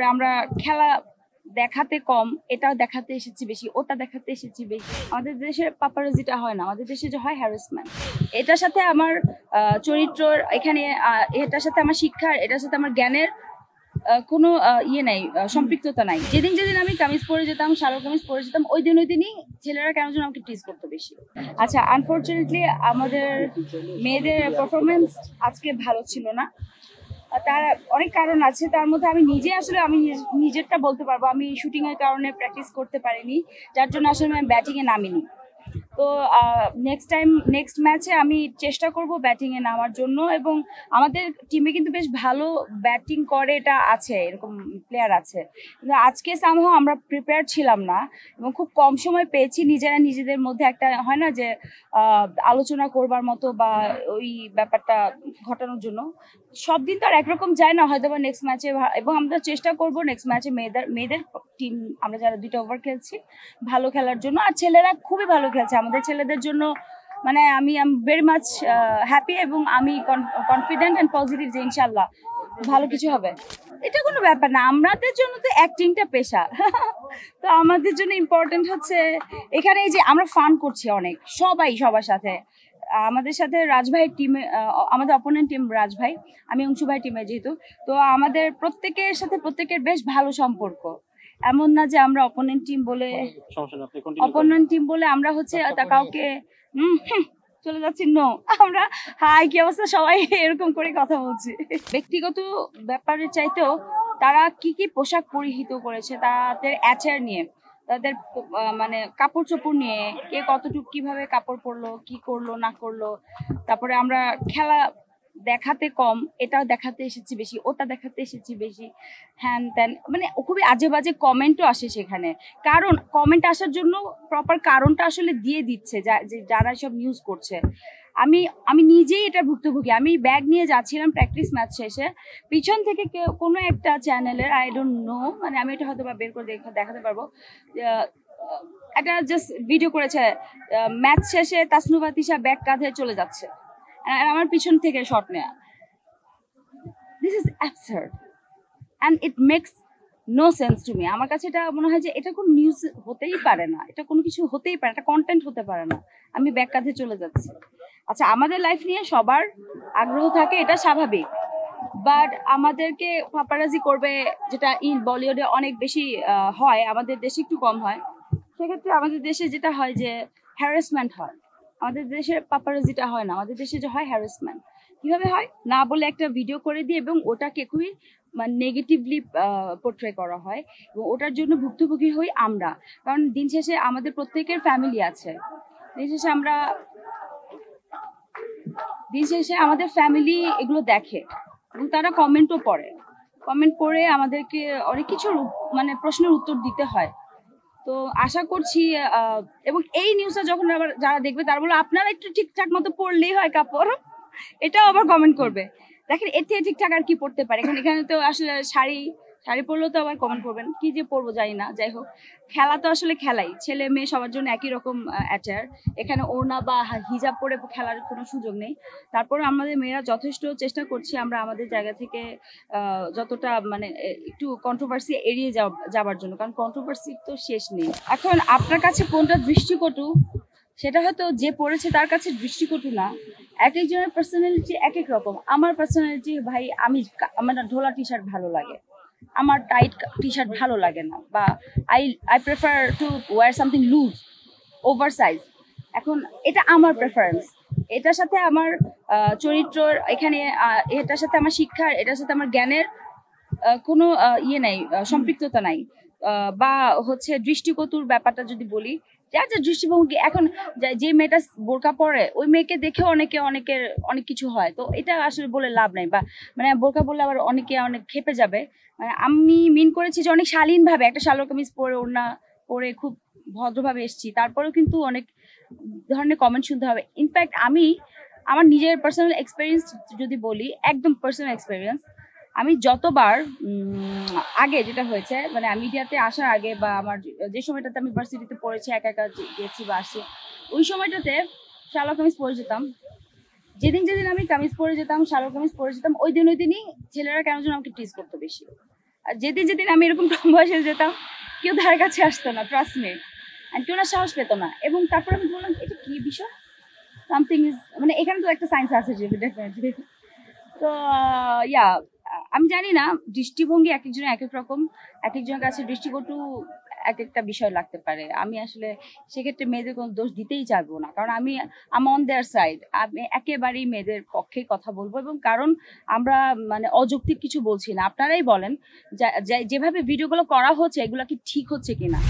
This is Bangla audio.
আমরা খেলা দেখাতে কম, এটা দেখাতে এসেছি বেশি, ওটা দেখাতে এসেছি বেশি। আমাদের দেশে পাপারাজিটা হয় না, আমাদের দেশে যে হয় হ্যারাসমেন্ট। এটার সাথে আমার চরিত্রর এখানে এটার সাথে আমার শিক্ষার, এটার সাথে আমার জ্ঞানের কোনো ইয়ে নাই, সম্পৃক্ততা নাই। যেদিন যেদিন আমি কামিজ পরে যেতাম, সালোয়ার কামিজ পরে যেতাম, ওই দিনই ছেলেরা কেন যেন আমাকে টিজ করতো বেশি। আচ্ছা, আনফর্চুনেটলি আমাদের মেয়েদের পারফরমেন্স আজকে ভালো ছিল না। তার অনেক কারণ আছে, তার মধ্যে আমি নিজে আসলে আমি নিজেরটা বলতে পারবো। আমি শুটিং এর কারণে প্র্যাকটিস করতে পারিনি, যার জন্য আসলে আমি ব্যাটিং এ নামিনি। তো নেক্সট ম্যাচে আমি চেষ্টা করব ব্যাটিং এ নামার জন্য। এবং আমাদের টিমে কিন্তু বেশ ভালো ব্যাটিং করে এটা আছে, এরকম প্লেয়ার আছে। কিন্তু আজকে সামহাও আমরা প্রিপেয়ার ছিলাম না এবং খুব কম সময় পেয়েছি নিজেরা নিজেদের মধ্যে একটা হয় না যে আলোচনা করবার মতো বা ওই ব্যাপারটা ঘটানোর জন্য। সব দিন তো আর একরকম যায় না, হয়তো বা নেক্সট ম্যাচে। এবং আমরা চেষ্টা করব নেক্সট ম্যাচে মেয়েদের টিম, আমরা যারা 2টা ওভার খেলছি, ভালো খেলার জন্য। আর ছেলেরা খুবই ভালো খেলছে আমাদের ছেলেদের জন্য। মানে আমি ভেরি মাচ হ্যাপি এবং আমি কনফিডেন্ট অ্যান্ড পজিটিভ যে ইনশাল্লাহ ভালো কিছু হবে। এটা কোনো ব্যাপার না, আমাদের জন্য তো অ্যাক্টিংটা পেশা। তো আমাদের জন্য ইম্পর্টেন্ট হচ্ছে এখানে এই যে আমরা ফান করছি অনেক, সবার সাথে। আমাদের সাথে রাজভাইয়ের টিমে, আমাদের অপোনেন্ট টিম রাজভাই, আমি অংশু ভাই টিমে যেহেতু, তো আমাদের প্রত্যেকের সাথে প্রত্যেকের বেশ ভালো সম্পর্ক। এমন না যে আমরা অপোনেন্ট টিম বলে আমরা হচ্ছে কাউকে চলে যাচ্ছি, নো। আমরা হাই কি অবস্থা সবাই এরকম করে কথা বলছি। ব্যক্তিগত ব্যাপারের চাইতেও তারা কি কি পোশাক পরিহিত করেছে, তাদের অ্যাচার নিয়ে, তাদের মানে কাপড় চোপড় নিয়ে, কে কতটুকু কিভাবে কাপড় পরলো, কি করলো না করলো। তারপরে আমরা খেলা দেখাতে কম, এটা দেখাতে এসেছি বেশি, ওটা দেখাতে এসেছি বেশি, হ্যান ত্যান, মানে খুবই আজে বাজে কমেন্টও আসে সেখানে। কারণ কমেন্ট আসার জন্য প্রপার কারণটা আসলে দিয়ে দিচ্ছে যারা সব নিউজ করছে। আমি আমি নিজেই এটা ভুক্তভোগী। আমি ব্যাগ নিয়ে যাচ্ছিলাম প্র্যাকটিস ম্যাচ শেষে, পিছন থেকে কেউ কোনো একটা চ্যানেলের, আই ডোন্ট নো, মানে আমি এটা হয়তো বা বের করে দেখাতে পারবো, একটা জাস্ট ভিডিও করেছে, ম্যাচ শেষে তাসনুভা তিশা ব্যাগ কাঁধে চলে যাচ্ছে, আমার পিছন থেকে শট নেয়া। This is absurd and it makes no sense to me. আমার কাছে এটা মনে হয় যে এটা কোনো নিউজ হতেই পারে না, এটা কোনো কিছু হতেই পারে, এটা কন্টেন্ট হতে পারে না। আমি ব্যাগ কাঁধে চলে যাচ্ছি। আচ্ছা, আমাদের লাইফ নিয়ে সবার আগ্রহ থাকে, এটা স্বাভাবিক, বাট আমাদেরকে পাপারাজি করবে, যেটা বলিউডে অনেক বেশি হয়, আমাদের দেশে একটু কম হয়। সেক্ষেত্রে আমাদের দেশে যেটা হয় যে হ্যারাসমেন্ট হয়। আমাদের দেশে পাপারাজিটা হয় না, আমাদের দেশে যে হয় হ্যারাসমেন্ট। কিভাবে হয় না বলে একটা ভিডিও করে দিয়ে এবং ওটাকে খুবই নেগেটিভলি পোর্ট্রে করা হয়, এবং ওটার জন্য ভুক্তভোগী হই আমরা। কারণ দিন শেষে আমাদের প্রত্যেকের ফ্যামিলি আছে, দিন শেষে আমাদের ফ্যামিলি এগুলো দেখে এবং তারা কমেন্টও পড়ে। কমেন্ট পড়ে আমাদেরকে অনেক কিছু মানে প্রশ্নের উত্তর দিতে হয়। তো আশা করছি এবং এই নিউজটা যখন আবার যারা দেখবে তারা বললো আপনারা একটু ঠিকঠাক মতো পড়লেই হয় কাপড়, এটাও আবার কমেন্ট করবে। দেখেন এর থেকে ঠিকঠাক আর কি পড়তে পারে, এখানে তো আসলে শাড়ি পরলেও তো আবার কমেন্ট করবেন, কি যে পরবো জানি না। যাই হোক, খেলা তো আসলে খেলাই, ছেলে মেয়ে সবার জন্য একই রকম অ্যাটার। এখানে ওড়না বা হিজাব পরে খেলার কোনো সুযোগ নেই। তারপরে আমাদের মেয়েরা যথেষ্ট চেষ্টা করছি আমরা আমাদের জায়গা থেকে যতটা মানে একটু কন্ট্রোভার্সি এড়িয়ে যাওয়ার জন্য, কারণ কন্ট্রোভার্সি তো শেষ নেই। এখন আপনার কাছে কোনটা দৃষ্টিকটু সেটা হয়তো যে পড়েছে তার কাছে দৃষ্টিকটু না। এক একজনের পার্সোনালিটি এক এক রকম। আমার পার্সোনালিটি ভাই, আমার ঢোলা টি শার্ট ভালো লাগে, আমার টাইট টি শার্ট ভালো লাগে না, বা I prefer to wear something loose, over size. এখন এটা আমার প্রেফারেন্স, এটার সাথে আমার চরিত্রর এখানে, এটার সাথে আমার শিক্ষার, এটার সাথে আমার জ্ঞানের কোনো ইয়ে নাই, সম্পৃক্ততা নাই। বা হচ্ছে দৃষ্টিকটুর ব্যাপারটা যদি বলি, যার যার দৃষ্টিভঙ্গি। এখন যে মেয়েটা বোরকা পরে ওই মেয়েকে দেখে অনেকের অনেক কিছু হয়, তো এটা আসলে বলে লাভ নাই। বা মানে বোরকা বললে আবার অনেক খেপে যাবে। মানে আমি মিন করেছি যে অনেক শালীনভাবে একটা সালোয়ার কামিজ পরে, ওড়না পরে খুব ভদ্রভাবে এসেছি, তারপরেও কিন্তু অনেক ধরনের কমেন্ট শুনতে হবে। ইনফ্যাক্ট আমি আমার নিজের পার্সোনাল এক্সপিরিয়েন্স যদি বলি, একদম পার্সোনাল এক্সপিরিয়েন্স, আমি যতবার আগে যেটা হয়েছে, মানে মিডিয়াতে আসার আগে বা আমার যে সময়টাতে আমি ভার্সিটিতে পড়েছি, একা একা গেছি বা আসছি, ওই সময়টাতে সালোয়ার কামিজ পরে যেতাম। যেদিন আমি কামিজ পরে যেতাম, সালোয়ার কামিজ পরে যেতাম, ওই দিনই ছেলেরা কেন যেন আমাকে টিজ করতো বেশি। আর যেদিন যেদিন আমি এরকম কম বয়সে যেতাম কেউ ধারে কাছে আসতো না, ট্রাস্ট মি, অ্যান্ড কেউ না সাহস পেতো না। এবং তারপর আমি বললাম এটা কি বিষয়, সামথিং ইজ, মানে এখানে তো একটা সায়েন্স আছে যে ডেফিনেটলি। তো ইয়া, আমি জানি না, দৃষ্টিভঙ্গি এক একজনের এক এক রকম, এক একজনের কাছে দৃষ্টিকটু এক একটা বিষয় লাগতে পারে। আমি আসলে সেক্ষেত্রে মেয়েদের কোনো দোষ দিতেই চাইবো না, কারণ আমি অন দেয়ার সাইড, আমি একেবারেই মেয়েদের পক্ষে কথা বলবো। এবং কারণ আমরা মানে অযৌক্তিক কিছু বলছি না, আপনারাই বলেন যেভাবে ভিডিওগুলো করা হচ্ছে এগুলো কি ঠিক হচ্ছে কিনা।